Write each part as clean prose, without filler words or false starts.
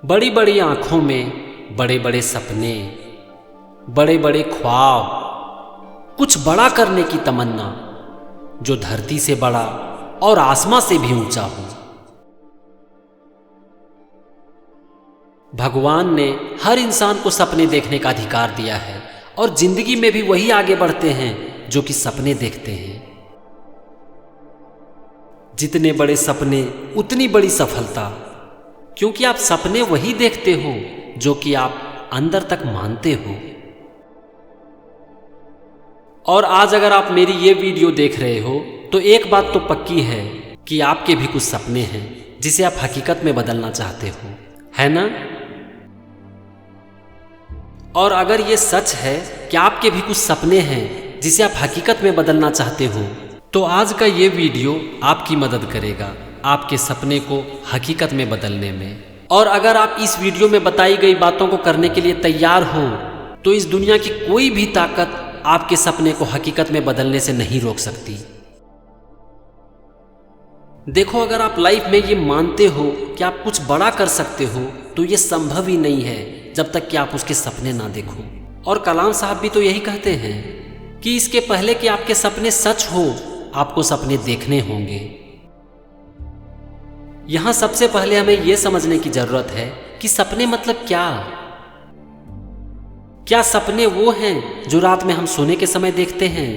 बड़ी बड़ी आंखों में बड़े बड़े सपने, बड़े बड़े ख्वाब, कुछ बड़ा करने की तमन्ना जो धरती से बड़ा और आसमां से भी ऊंचा हो। भगवान ने हर इंसान को सपने देखने का अधिकार दिया है और जिंदगी में भी वही आगे बढ़ते हैं जो कि सपने देखते हैं। जितने बड़े सपने उतनी बड़ी सफलता, क्योंकि आप सपने वही देखते हो जो कि आप अंदर तक मानते हो। और आज अगर आप मेरी ये वीडियो देख रहे हो तो एक बात तो पक्की है कि आपके भी कुछ सपने हैं जिसे आप हकीकत में बदलना चाहते हो, है ना? और अगर ये सच है कि आपके भी कुछ सपने हैं जिसे आप हकीकत में बदलना चाहते हो, तो आज का ये वीडियो आपकी मदद करेगा आपके सपने को हकीकत में बदलने में। और अगर आप इस वीडियो में बताई गई बातों को करने के लिए तैयार हो तो इस दुनिया की कोई भी ताकत आपके सपने को हकीकत में बदलने से नहीं रोक सकती। देखो, अगर आप लाइफ में ये मानते हो कि आप कुछ बड़ा कर सकते हो तो ये संभव ही नहीं है जब तक कि आप उसके सपने ना देखो। और कलाम साहब भी तो यही कहते हैं कि इसके पहले कि आपके सपने सच हो, आपको सपने देखने होंगे। यहां सबसे पहले हमें यह समझने की जरूरत है कि सपने मतलब क्या सपने वो हैं जो रात में हम सोने के समय देखते हैं?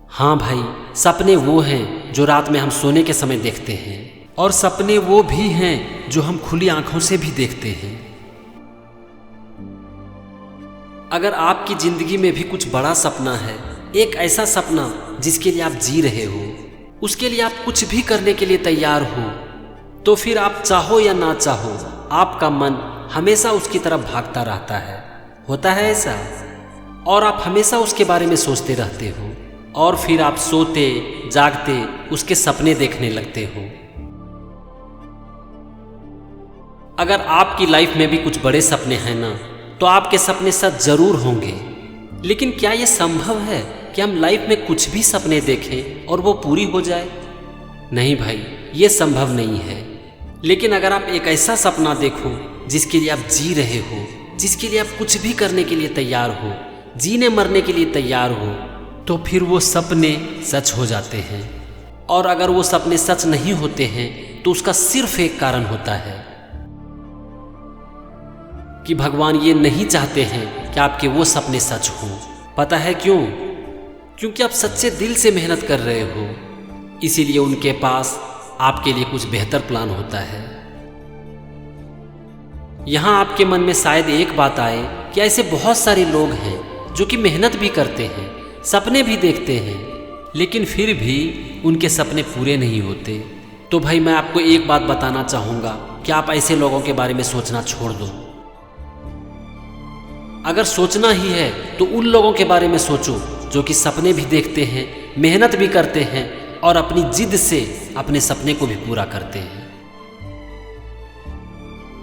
हाँ भाई, सपने वो हैं जो रात में हम सोने के समय देखते हैं। और सपने वो भी हैं जो हम खुली आंखों से भी देखते हैं। अगर आपकी जिंदगी में भी कुछ बड़ा सपना है, एक ऐसा सपना जिसके लिए आप जी रहे हो, उसके लिए आप कुछ भी करने के लिए तैयार हो, तो फिर आप चाहो या ना चाहो, आपका मन हमेशा उसकी तरफ भागता रहता है। होता है ऐसा? और आप हमेशा उसके बारे में सोचते रहते हो और फिर आप सोते जागते उसके सपने देखने लगते हो। अगर आपकी लाइफ में भी कुछ बड़े सपने हैं ना, तो आपके सपने सच जरूर होंगे। लेकिन क्या यह संभव है कि हम लाइफ में कुछ भी सपने देखें और वो पूरी हो जाए? नहीं भाई, ये संभव नहीं है। लेकिन अगर आप एक ऐसा सपना देखो जिसके लिए आप जी रहे हो, जिसके लिए आप कुछ भी करने के लिए तैयार हो, जीने मरने के लिए तैयार हो, तो फिर वो सपने सच हो जाते हैं। और अगर वो सपने सच नहीं होते हैं तो उसका सिर्फ एक कारण होता है कि भगवान ये नहीं चाहते हैं कि आपके वो सपने सच हों। पता है क्यों? क्योंकि आप सच्चे दिल से मेहनत कर रहे हो, इसीलिए उनके पास आपके लिए कुछ बेहतर प्लान होता है। यहां आपके मन में शायद एक बात आए कि ऐसे बहुत सारे लोग हैं जो कि मेहनत भी करते हैं, सपने भी देखते हैं, लेकिन फिर भी उनके सपने पूरे नहीं होते। तो भाई, मैं आपको एक बात बताना चाहूँगा कि आप ऐसे लोगों के बारे में सोचना छोड़ दो। अगर सोचना ही है तो उन लोगों के बारे में सोचो जो कि सपने भी देखते हैं, मेहनत भी करते हैं और अपनी जिद से अपने सपने को भी पूरा करते हैं।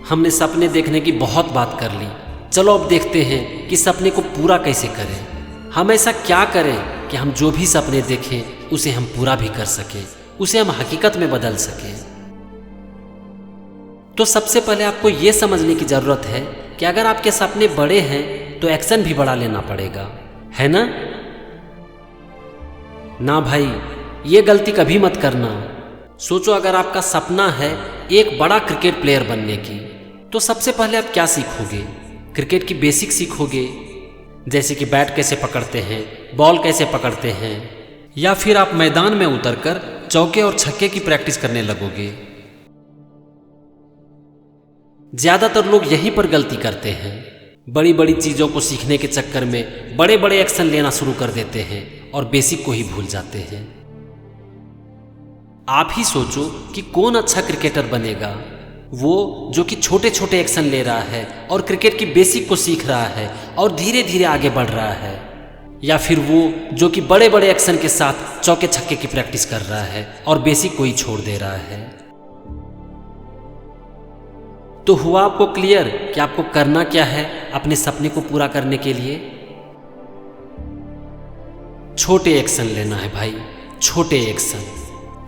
हमने सपने देखने की बहुत बात कर ली, चलो अब देखते हैं कि सपने को पूरा कैसे करें। हम ऐसा क्या करें कि हम जो भी सपने देखें उसे हम पूरा भी कर सकें, उसे हम हकीकत में बदल सकें। तो सबसे पहले आपको यह समझने की जरूरत है कि अगर आपके सपने बड़े हैं तो एक्शन भी बड़ा लेना पड़ेगा, है ना? ना भाई, ये गलती कभी मत करना। सोचो, अगर आपका सपना है एक बड़ा क्रिकेट प्लेयर बनने की, तो सबसे पहले आप क्या सीखोगे? क्रिकेट की बेसिक सीखोगे, जैसे कि बैट कैसे पकड़ते हैं, बॉल कैसे पकड़ते हैं, या फिर आप मैदान में उतरकर चौके और छक्के की प्रैक्टिस करने लगोगे? ज्यादातर लोग यहीं पर गलती करते हैं। बड़ी बड़ी चीजों को सीखने के चक्कर में बड़े बड़े एक्शन लेना शुरू कर देते हैं और बेसिक को ही भूल जाते हैं। आप ही सोचो कि कौन अच्छा क्रिकेटर बनेगा? वो जो कि छोटे छोटे एक्शन ले रहा है और क्रिकेट की बेसिक को सीख रहा है और धीरे धीरे आगे बढ़ रहा है, या फिर वो जो कि बड़े बड़े एक्शन के साथ चौके छक्के की प्रैक्टिस कर रहा है और बेसिक को ही छोड़ दे रहा है? तो हुआ आपको क्लियर कि आपको करना क्या है अपने सपने को पूरा करने के लिए? छोटे एक्शन लेना है भाई, छोटे एक्शन।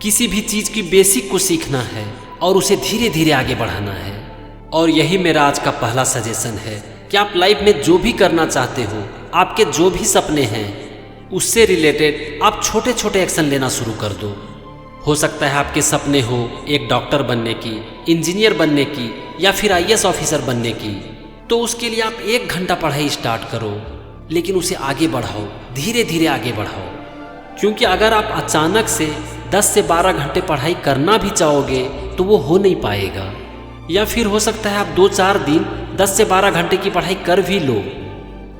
किसी भी चीज की बेसिक को सीखना है और उसे धीरे धीरे आगे बढ़ाना है। और यही मेरा आज का पहला सजेशन है कि आप लाइफ में जो भी करना चाहते हो, आपके जो भी सपने हैं, उससे रिलेटेड आप छोटे छोटे एक्शन लेना शुरू कर दो। हो सकता है आपके सपने हो एक डॉक्टर बनने की, इंजीनियर बनने की, या फिर IAS ऑफिसर बनने की, तो उसके लिए आप 1 घंटा पढ़ाई स्टार्ट करो, लेकिन उसे आगे बढ़ाओ, धीरे धीरे आगे बढ़ाओ। क्योंकि अगर आप अचानक से 10 से 12 घंटे पढ़ाई करना भी चाहोगे तो वो हो नहीं पाएगा। या फिर हो सकता है आप 2-4 दिन 10 से 12 घंटे की पढ़ाई कर भी लो,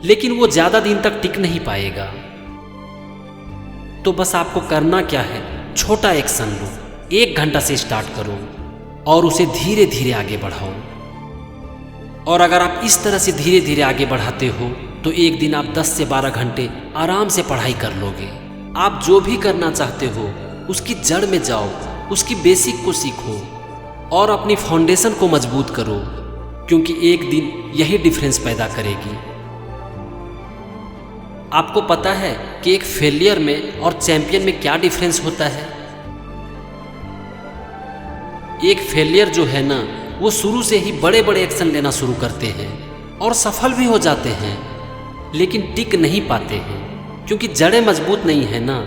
लेकिन वो ज़्यादा दिन तक टिक नहीं पाएगा। तो बस आपको करना क्या है, छोटा एक्शन लो, 1 घंटा से स्टार्ट करो और उसे धीरे धीरे आगे बढ़ाओ। और अगर आप इस तरह से धीरे धीरे आगे बढ़ाते हो तो एक दिन आप 10 से 12 घंटे आराम से पढ़ाई कर लोगे। आप जो भी करना चाहते हो उसकी जड़ में जाओ, उसकी बेसिक को सीखो और अपनी फाउंडेशन को मजबूत करो, क्योंकि एक दिन यही डिफरेंस पैदा करेगी। आपको पता है कि एक फेलियर में और चैंपियन में क्या डिफरेंस होता है? एक फेलियर जो है ना, वो शुरू से ही बड़े बड़े एक्शन लेना शुरू करते हैं और सफल भी हो जाते हैं, लेकिन टिक नहीं पाते हैं क्योंकि जड़ें मजबूत नहीं है ना।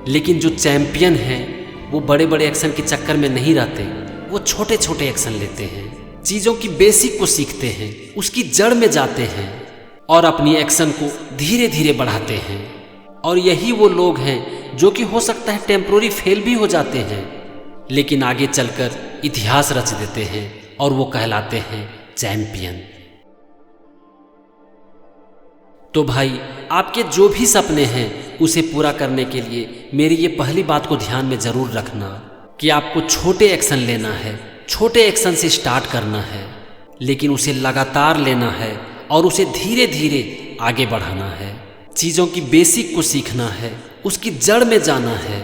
लेकिन जो चैंपियन हैं वो बड़े बड़े एक्शन के चक्कर में नहीं रहते, वो छोटे छोटे एक्शन लेते हैं, चीज़ों की बेसिक को सीखते हैं, उसकी जड़ में जाते हैं और अपनी एक्शन को धीरे धीरे बढ़ाते हैं। और यही वो लोग हैं जो कि हो सकता है टेम्पोररी फेल भी हो जाते हैं, लेकिन आगे चलकर इतिहास रच देते हैं और वो कहलाते हैं चैंपियन। तो भाई, आपके जो भी सपने हैं उसे पूरा करने के लिए मेरी ये पहली बात को ध्यान में ज़रूर रखना कि आपको छोटे एक्शन लेना है, छोटे एक्शन से स्टार्ट करना है, लेकिन उसे लगातार लेना है और उसे धीरे धीरे आगे बढ़ाना है। चीज़ों की बेसिक को सीखना है, उसकी जड़ में जाना है,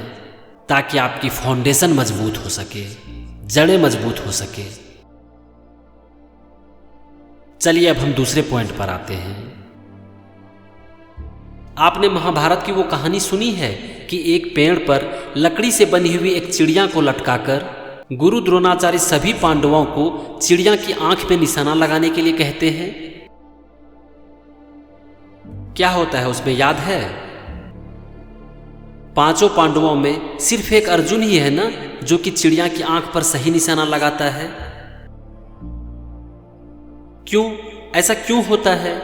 ताकि आपकी फाउंडेशन मजबूत हो सके, जड़ें मजबूत हो सके। चलिए अब हम दूसरे पॉइंट पर आते हैं। आपने महाभारत की वो कहानी सुनी है कि एक पेड़ पर लकड़ी से बनी हुई एक चिड़िया को लटकाकर गुरु द्रोणाचार्य सभी पांडवों को चिड़िया की आंख में निशाना लगाने के लिए कहते हैं। क्या होता है उसमें, याद है? 5 पांडवों में सिर्फ एक अर्जुन ही है ना जो कि चिड़िया की आंख पर सही निशाना लगाता है। क्यों? ऐसा क्यों होता है?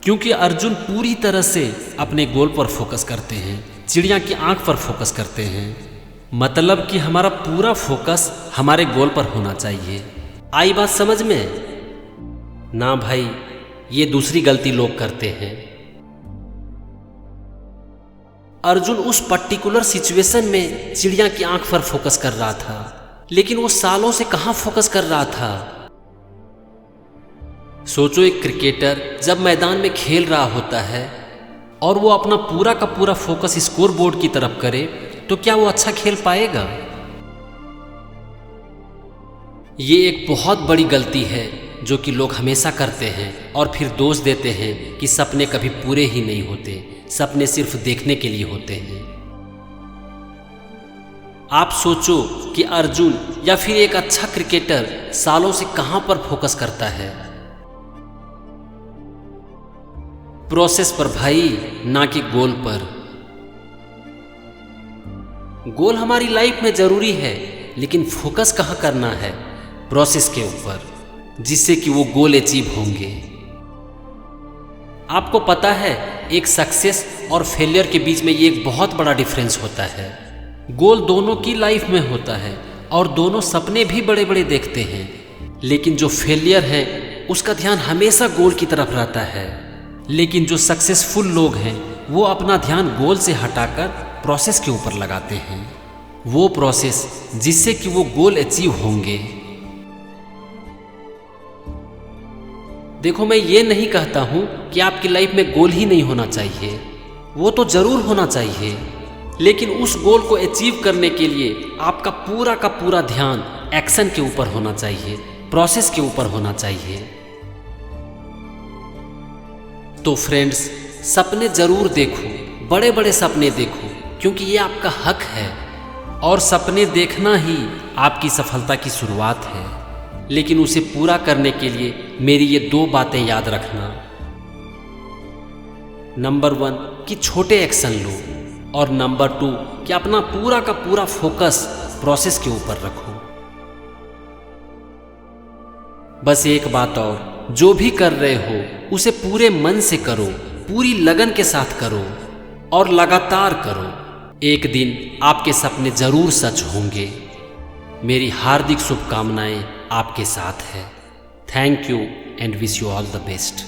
क्योंकि अर्जुन पूरी तरह से अपने गोल पर फोकस करते हैं, चिड़िया की आंख पर फोकस करते हैं। मतलब कि हमारा पूरा फोकस हमारे गोल पर होना चाहिए। आई बात समझ में? ना भाई, ये दूसरी गलती लोग करते हैं। अर्जुन उस पर्टिकुलर सिचुएशन में चिड़िया की आंख पर फोकस कर रहा था, लेकिन वो सालों से कहाँ फोकस कर रहा था। सोचो, एक क्रिकेटर जब मैदान में खेल रहा होता है और वो अपना पूरा का पूरा फोकस स्कोर बोर्ड की तरफ करे, तो क्या वो अच्छा खेल पाएगा? ये एक बहुत बड़ी गलती है जो कि लोग हमेशा करते हैं और फिर दोष देते हैं कि सपने कभी पूरे ही नहीं होते, सपने सिर्फ देखने के लिए होते हैं। आप सोचो कि अर्जुन या फिर एक अच्छा क्रिकेटर सालों से कहां पर फोकस करता है? प्रोसेस पर भाई, ना कि गोल पर। गोल हमारी लाइफ में जरूरी है, लेकिन फोकस कहां करना है? प्रोसेस के ऊपर, जिससे कि वो गोल अचीव होंगे। आपको पता है एक सक्सेस और फेलियर के बीच में ये एक बहुत बड़ा डिफरेंस होता है। गोल दोनों की लाइफ में होता है और दोनों सपने भी बड़े बड़े देखते हैं, लेकिन जो फेलियर है उसका ध्यान हमेशा गोल की तरफ रहता है। लेकिन जो सक्सेसफुल लोग हैं वो अपना ध्यान गोल से हटाकर प्रोसेस के ऊपर लगाते हैं, वो प्रोसेस जिससे कि वो गोल अचीव होंगे। देखो, मैं ये नहीं कहता हूं कि आपकी लाइफ में गोल ही नहीं होना चाहिए, वो तो जरूर होना चाहिए, लेकिन उस गोल को अचीव करने के लिए आपका पूरा का पूरा ध्यान एक्शन के ऊपर होना चाहिए, प्रोसेस के ऊपर होना चाहिए। तो फ्रेंड्स, सपने जरूर देखो, बड़े बड़े सपने देखो, क्योंकि ये आपका हक है और सपने देखना ही आपकी सफलता की शुरुआत है, लेकिन उसे पूरा करने के लिए मेरी ये 2 बातें याद रखना। नंबर 1 कि छोटे एक्शन लो, और नंबर 2 कि अपना पूरा का पूरा फोकस प्रोसेस के ऊपर रखो। बस एक बात और, जो भी कर रहे हो उसे पूरे मन से करो, पूरी लगन के साथ करो और लगातार करो। एक दिन आपके सपने जरूर सच होंगे। मेरी हार्दिक शुभकामनाएं आपके साथ है। Thank you and wish you all the best.